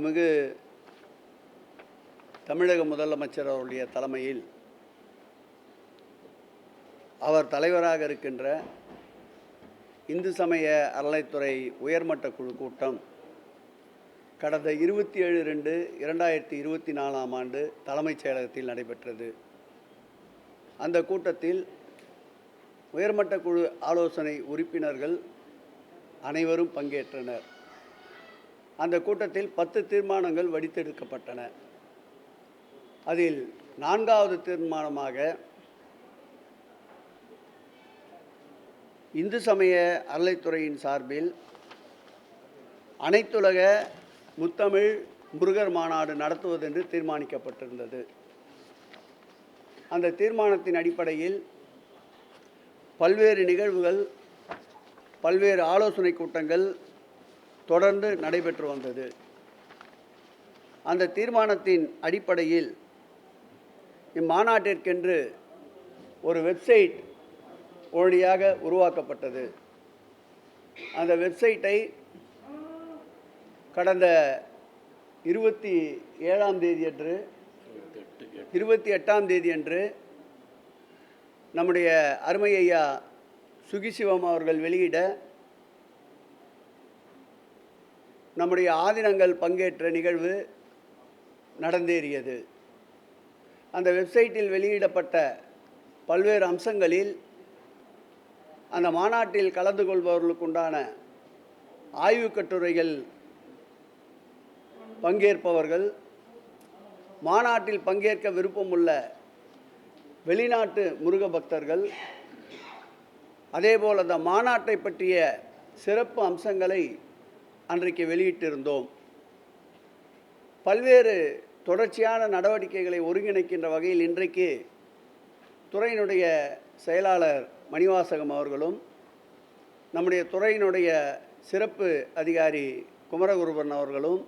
மிகு தமிழக முதலமைச்சர் அவருடைய தலைமையில் அவர் தலைவராக இருக்கின்ற இந்து சமய அறநிலைத்துறை உயர்மட்ட குழு கூட்டம் கடந்த 27/2/2024 தலைமைச் செயலகத்தில் நடைபெற்றது. அந்த கூட்டத்தில் உயர்மட்ட குழு ஆலோசனை உறுப்பினர்கள் அனைவரும் பங்கேற்றனர். அந்த கூட்டத்தில் 10 தீர்மானங்கள் வடித்தெடுக்கப்பட்டன. அதில் 4வது தீர்மானமாக இந்து சமய அறநிலைத்துறையின் சார்பில் அனைத்துலக முத்தமிழ் முருகர் மாநாடு நடத்துவதென்று தீர்மானிக்கப்பட்டிருந்தது. அந்த தீர்மானத்தின் அடிப்படையில் பல்வேறு நிகழ்வுகள், பல்வேறு ஆலோசனை கூட்டங்கள் தொடர்ந்து நடைபெற்று வந்தது. அந்த தீர்மானத்தின் அடிப்படையில் இம்மாநாட்டிற்கென்று ஒரு வெப்சைட் உடனடியாக உருவாக்கப்பட்டது. அந்த வெப்சைட்டை கடந்த 28ஆம் தேதி அன்று நம்முடைய அருமை ஐயா சுகிசிவம் அவர்கள் வெளியிட நம்முடைய ஆதீனங்கள் பங்கேற்ற நிகழ்வு நடந்தேறியது. அந்த வெப்சைட்டில் வெளியிடப்பட்ட பல்வேறு அம்சங்களில் அந்த மாநாட்டில் கலந்து கொள்பவர்களுக்குண்டான ஆய்வுக் கட்டுரைகள், பங்கேற்பவர்கள், மாநாட்டில் பங்கேற்க விருப்பமுள்ள வெளிநாட்டு முருக பக்தர்கள், அதேபோல் அந்த மாநாட்டை பற்றிய சிறப்பு அம்சங்களை அன்றைக்கு வெளியிட்டிருந்தோம். பல்வேறு தொடர்ச்சியான நடவடிக்கைகளை ஒருங்கிணைக்கின்ற வகையில் இன்றைக்கு துறையினுடைய செயலாளர் மணிவாசகம் அவர்களும், நம்முடைய துறையினுடைய சிறப்பு அதிகாரி குமரகுருபரன் அவர்களும்,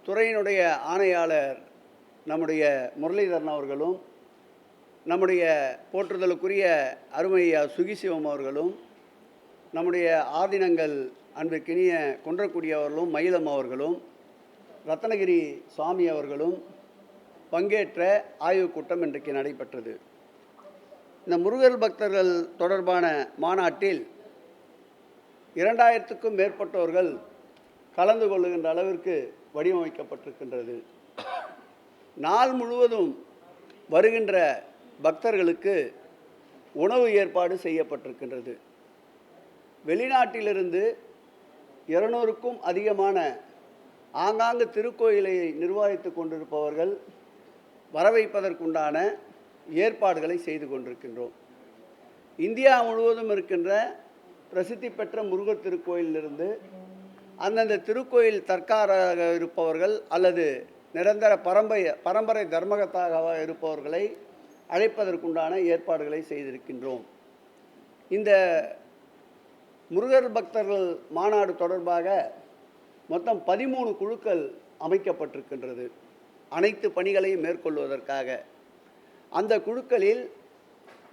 துறையினுடைய ஆணையாளர் நம்முடைய முரளிதரன் அவர்களும், நம்முடைய போற்றுதலுக்குரிய அருமையா சுகிசிவம் அவர்களும், நம்முடைய ஆதீனங்கள் அன்பிற்கினிய குன்றக்குடி அவர்களும், மயிலம் அவர்களும், ரத்னகிரி சுவாமி அவர்களும் பங்கேற்ற ஆய்வுக் கூட்டம் இன்றைக்கு நடைபெற்றது. இந்த முருகர் பக்தர்கள் தொடர்பான மாநாட்டில் 2000க்கும் மேற்பட்டவர்கள் கலந்து கொள்ளுகின்ற அளவிற்கு வடிவமைக்கப்பட்டிருக்கின்றது. நாள் முழுவதும் வருகின்ற பக்தர்களுக்கு உணவு ஏற்பாடு செய்யப்பட்டிருக்கின்றது. வெளிநாட்டிலிருந்து 200க்கும் அதிகமான ஆங்காங்கு திருக்கோயிலை நிர்வகித்து கொண்டிருப்பவர்கள் வரவைப்பதற்குண்டான ஏற்பாடுகளை செய்து கொண்டிருக்கின்றோம். இந்தியா முழுவதும் இருக்கின்ற பிரசித்தி பெற்ற முருகர் திருக்கோயிலிருந்து அந்தந்த திருக்கோயில் தற்காராக இருப்பவர்கள் அல்லது நிரந்தர பரம்பரை தர்மகத்தாக இருப்பவர்களை அழைப்பதற்குண்டான ஏற்பாடுகளை செய்திருக்கின்றோம். இந்த முருகர் பக்தர்கள் மாநாடு தொடர்பாக மொத்தம் 13 குழுக்கள் அமைக்கப்பட்டிருக்கின்றது, அனைத்து பணிகளையும் மேற்கொள்வதற்காக. அந்த குழுக்களில்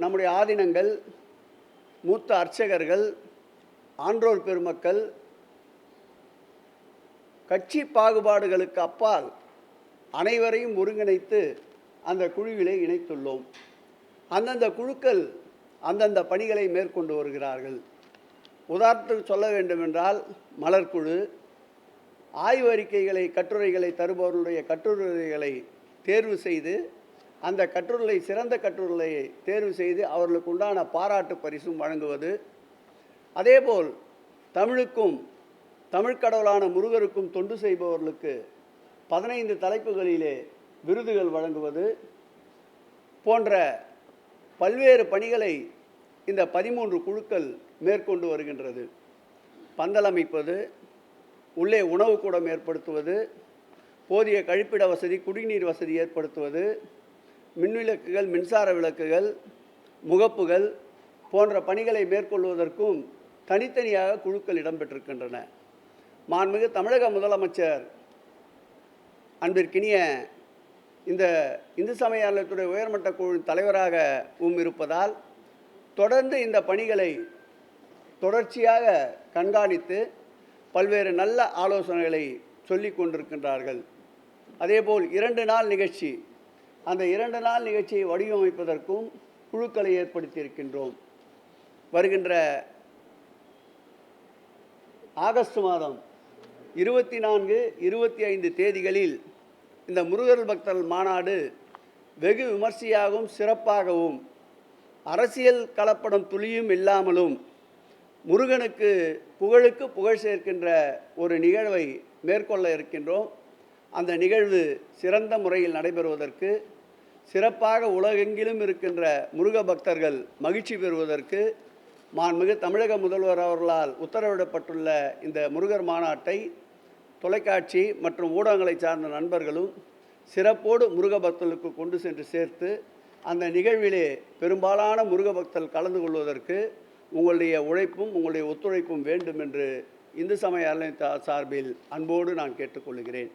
நம்முடைய ஆதீனங்கள், மூத்த அர்ச்சகர்கள், ஆன்றோர் பெருமக்கள், கட்சி பாகுபாடுகளுக்கு அப்பால் அனைவரையும் ஒருங்கிணைத்து அந்த குழுவிலே இணைத்துள்ளோம். அந்தந்த குழுக்கள் அந்தந்த பணிகளை மேற்கொண்டு வருகிறார்கள். உதாரணத்துக்கு சொல்ல வேண்டுமென்றால், மலர்குழு ஆய்வு அறிக்கைகளை, கட்டுரைகளை தருபவர்களுடைய கட்டுரைகளை தேர்வு செய்து, அந்த கட்டுரைகளை சிறந்த கட்டுரைகளை தேர்வு செய்து அவர்களுக்கு உண்டான பாராட்டு பரிசும் வழங்குவது. அதேபோல் தமிழுக்கும் தமிழ்கடவுளான முருகருக்கும் தொண்டு செய்பவர்களுக்கு 15 தலைப்புகளிலே விருதுகள் வழங்குவது போன்ற பல்வேறு பணிகளை இந்த 13 குழுக்கள் மேற்கொண்டு வருகின்றது. பந்தல் அமைப்பது, உள்ளே உணவு கூடம் ஏற்படுத்துவது, போதிய கழிப்பிட வசதி, குடிநீர் வசதி ஏற்படுத்துவது, மின்விளக்குகள், மின்சார விளக்குகள், முகப்புகள் போன்ற பணிகளை மேற்கொள்வதற்கும் தனித்தனியாக குழுக்கள் இடம்பெற்றிருக்கின்றன. மாண்புமிகு தமிழக முதலமைச்சர் அன்பிற்கினிய இந்த இந்து சமய அறநிலையத்துறை உயர்மட்ட குழுவின் தலைவராகவும் இருப்பதால் தொடர்ந்து இந்த பணிகளை தொடர்ச்சியாக கண்காணித்து பல்வேறு நல்ல ஆலோசனைகளை சொல்லி கொண்டிருக்கின்றார்கள். அதேபோல் 2 நாள் நிகழ்ச்சி, அந்த 2 நாள் நிகழ்ச்சியை வடிவமைப்பதற்கும் குழுக்களை ஏற்படுத்தியிருக்கின்றோம். வருகின்ற ஆகஸ்ட் மாதம் 24, 25 தேதிகளில் இந்த முருகர் பக்தர்கள் மாநாடு வெகு விமர்சையாகவும் சிறப்பாகவும் அரசியல் கலப்படம் துளியும் இல்லாமலும் முருகனுக்கு புகழுக்கு புகழ் சேர்க்கின்ற ஒரு நிகழ்வை மேற்கொள்ள இருக்கின்றோம். அந்த நிகழ்வு சிறந்த முறையில் நடைபெறுவதற்கு, சிறப்பாக உலகெங்கிலும் இருக்கின்ற முருக பக்தர்கள் மகிழ்ச்சி பெறுவதற்கு மாண்புமிகு தமிழக முதல்வர் அவர்களால் உத்தரவிடப்பட்டுள்ள இந்த முருகர் மாநாட்டை தொலைக்காட்சி மற்றும் ஊடகங்களை சார்ந்த நண்பர்களும் சிறப்போடு முருக பக்தர்களுக்கு கொண்டு சென்று சேர்த்து அந்த நிகழ்விலே பெரும்பாலான முருக பக்தர்கள் கலந்து கொள்வதற்கு உங்களுடைய உழைப்பும் உங்களுடைய ஒத்துழைப்பும் வேண்டும் என்று இந்து சமய அறநிலையத்துறை சார்பில் அன்போடு நான் கேட்டுக்கொள்கிறேன்.